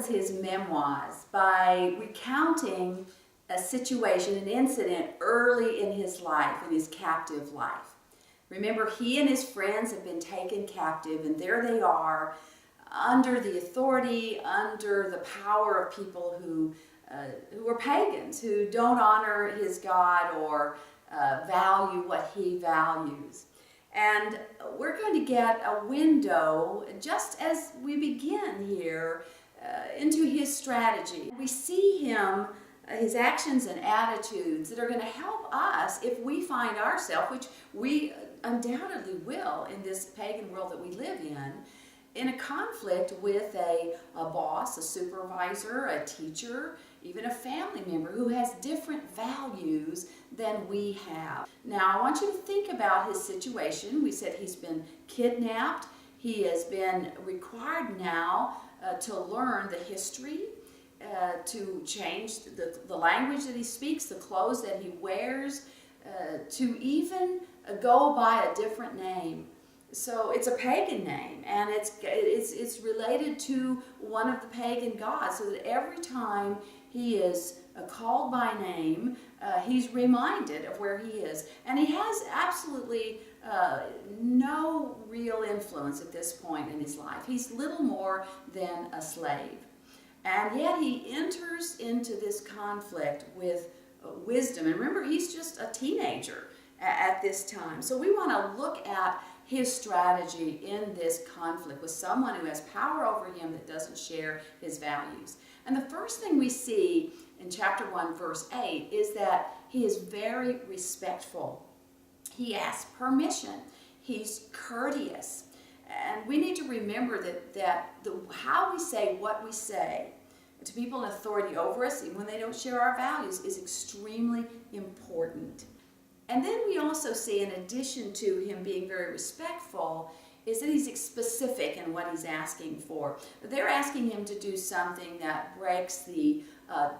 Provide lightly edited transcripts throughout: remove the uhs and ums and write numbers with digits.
opens his memoirs by recounting a situation, an incident early in his life, in his captive life. Remember, he and his friends have been taken captive, and there they are under the authority, under the power of people who are pagans, who don't honor his God or value what he values. And we're going to get a window, just as we begin here, into his strategy. We see him, his actions and attitudes that are going to help us if we find ourselves, which we undoubtedly will in this pagan world that we live in a conflict with a boss, a supervisor, a teacher, even a family member who has different values than we have. Now, I want you to think about his situation. We said he's been kidnapped. He has been required now to learn the history, to change the language that he speaks, the clothes that he wears, to even go by a different name. So it's a pagan name, and it's related to one of the pagan gods, so that every time he is called by name, he's reminded of where he is. And he has absolutely no real influence at this point in his life. He's little more than a slave. And yet he enters into this conflict with wisdom. And remember, he's just a teenager at this time. So we want to look at his strategy in this conflict with someone who has power over him that doesn't share his values. And the first thing we see in chapter 1, verse 8, is that he is very respectful. He asks permission. He's courteous. And we need to remember that how we say what we say to people in authority over us, even when they don't share our values, is extremely important. And then we also see, in addition to him being very respectful, is that he's specific in what he's asking for. They're asking him to do something that breaks the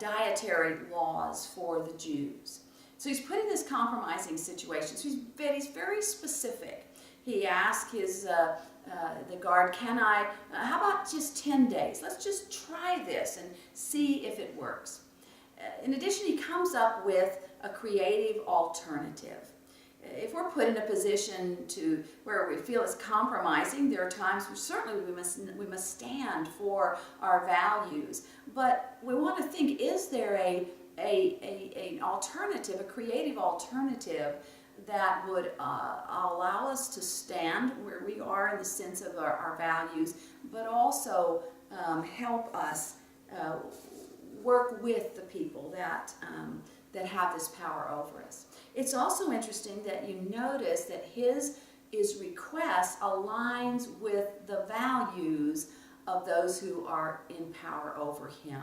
dietary laws for the Jews. So he's put in this compromising situation. So he's very specific. He asked the guard, how about just 10 days? Let's just try this and see if it works. In addition, he comes up with a creative alternative. If we're put in a position where we feel it's compromising, there are times where certainly we must stand for our values. But we want to think, is there an alternative, a creative alternative that would allow us to stand where we are in the sense of our values, but also help us work with the people that have this power over us. It's also interesting that you notice that his request aligns with the values of those who are in power over him.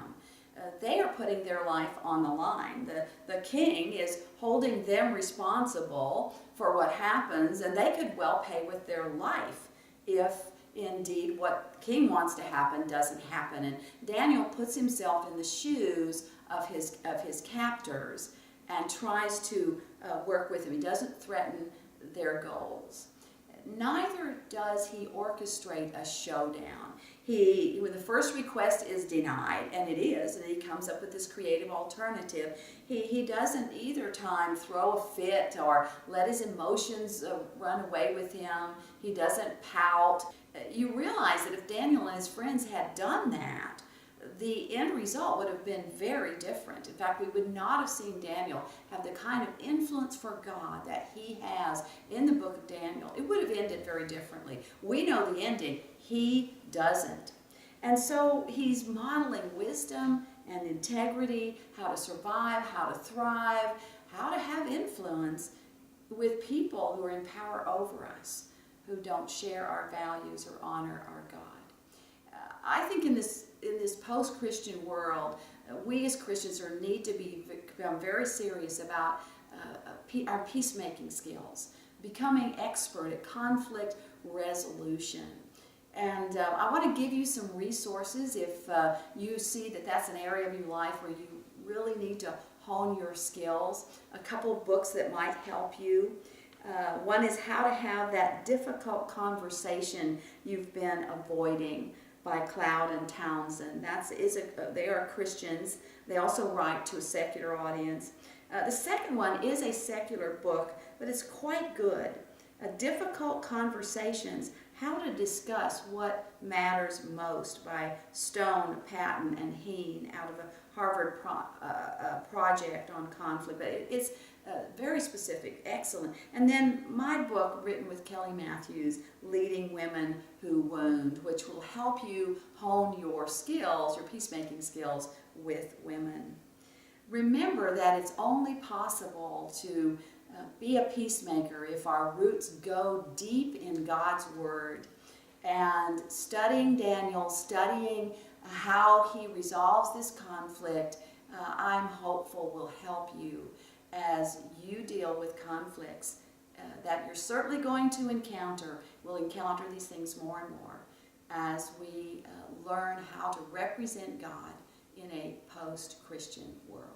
They are putting their life on the line. The king is holding them responsible for what happens, and they could well pay with their life if indeed what the king wants to happen doesn't happen. And Daniel puts himself in the shoes of his captors and tries to work with them. He doesn't threaten their goals. Neither does he orchestrate a showdown. When the first request is denied, and it is, and he comes up with this creative alternative, he doesn't either time throw a fit or let his emotions run away with him. He doesn't pout. You realize that if Daniel and his friends had done that, the end result would have been very different. In fact, we would not have seen Daniel have the kind of influence for God that he has in the book of Daniel. It would have ended very differently. We know the ending. He doesn't. And so he's modeling wisdom and integrity, how to survive, how to thrive, how to have influence with people who are in power over us, who don't share our values or honor our God. I think in this post-Christian world, we as Christians need to become very serious about our peacemaking skills, becoming expert at conflict resolution. And I want to give you some resources if you see that that's an area of your life where you really need to hone your skills. A couple of books that might help you. One is How to Have That Difficult Conversation You've Been Avoiding by Cloud and Townsend. They are Christians. They also write to a secular audience. The second one is a secular book, but it's quite good. Difficult Conversations, How to Discuss What Matters Most by Stone, Patton, and Heen out of a Harvard project on conflict. But it's very specific, excellent. And then my book, written with Kelly Matthews, Leading Women Who Wound, which will help you hone your skills, your peacemaking skills with women. Remember that it's only possible to be a peacemaker if our roots go deep in God's Word. And studying Daniel, studying how he resolves this conflict, I'm hopeful will help you as you deal with conflicts that you're certainly going to encounter. We'll encounter these things more and more as we learn how to represent God in a post-Christian world.